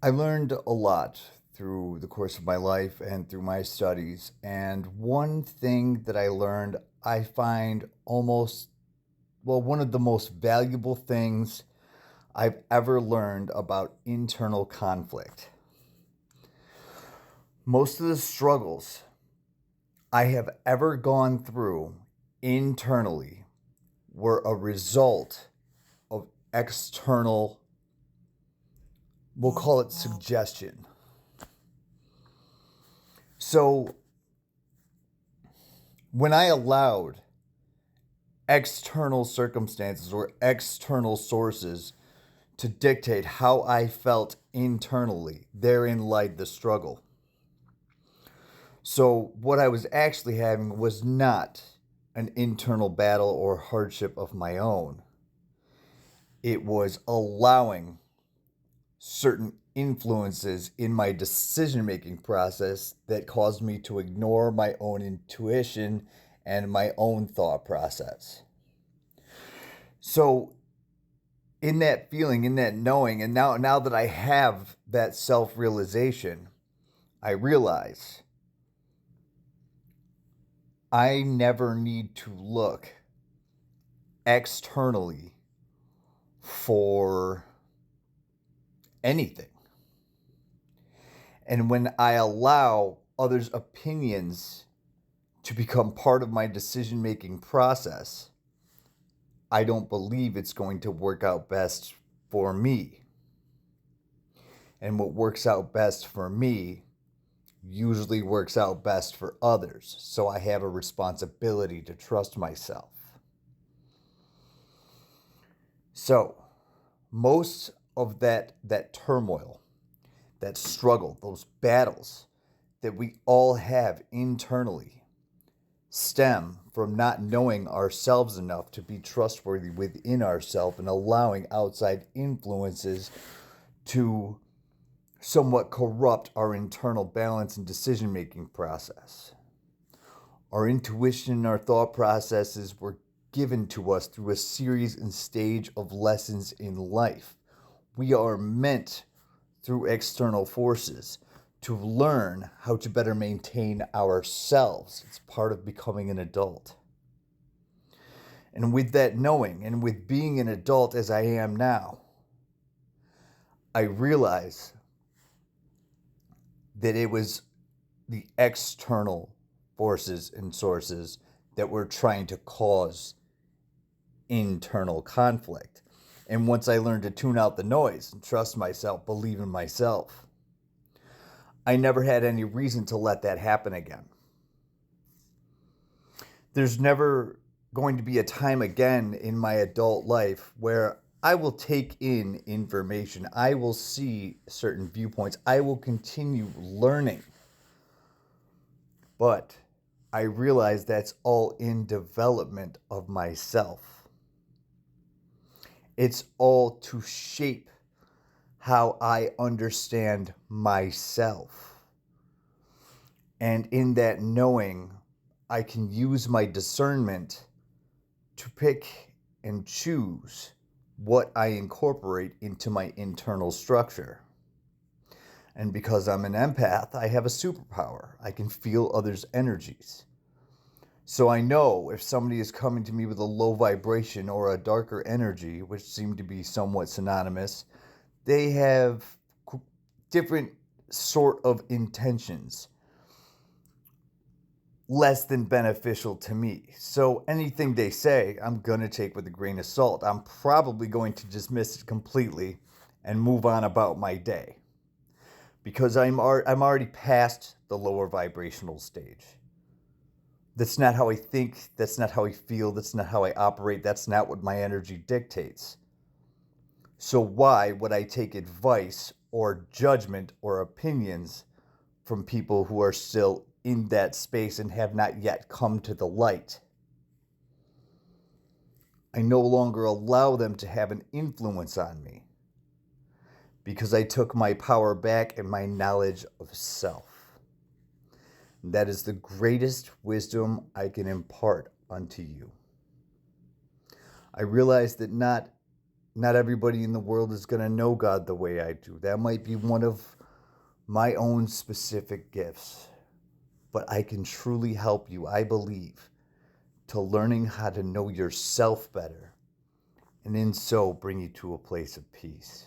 I learned a lot through the course of my life and through my studies. And one thing that I learned, I find one of the most valuable things I've ever learned about internal conflict. Most of the struggles I have ever gone through internally were a result of external, we'll call it suggestion. So when I allowed external circumstances or external sources to dictate how I felt internally, therein lied the struggle. So, what I was actually having was not an internal battle or hardship of my own. It was allowing certain influences in my decision making process that caused me to ignore my own intuition and my own thought process. So, in that feeling, in that knowing, and now that I have that self-realization, I realize I never need to look externally for anything. And when I allow others' opinions to become part of my decision-making process, I don't believe it's going to work out best for me. And what works out best for me usually works out best for others. So I have a responsibility to trust myself. So most of that turmoil, that struggle, those battles that we all have internally stem from not knowing ourselves enough to be trustworthy within ourselves and allowing outside influences to somewhat corrupt our internal balance and decision making process. Our intuition and our thought processes were given to us through a series and stage of lessons in life. We are meant through external forces to learn how to better maintain ourselves. It's part of becoming an adult. And with that knowing and with being an adult as I am now, I realize that it was the external forces and sources that were trying to cause internal conflict. And once I learned to tune out the noise and trust myself, believe in myself, I never had any reason to let that happen again. There's never going to be a time again in my adult life where I will take in information. I will see certain viewpoints. I will continue learning. But I realize that's all in development of myself. It's all to shape how I understand myself. And in that knowing, I can use my discernment to pick and choose what I incorporate into my internal structure. And because I'm an empath, I have a superpower. I can feel others' energies. So I know if somebody is coming to me with a low vibration or a darker energy, which seem to be somewhat synonymous, they have different sort of intentions, less than beneficial to me. So anything they say, I'm going to take with a grain of salt. I'm probably going to dismiss it completely and move on about my day because I'm already past the lower vibrational stage. That's not how I think. That's not how I feel. That's not how I operate. That's not what my energy dictates. So why would I take advice or judgment or opinions from people who are still in that space and have not yet come to the light? I no longer allow them to have an influence on me because I took my power back and my knowledge of self. That is the greatest wisdom I can impart unto you. I realize that not not everybody in the world is going to know God the way I do. That might be one of my own specific gifts. But I can truly help you, I believe, to learning how to know yourself better, and in so bring you to a place of peace.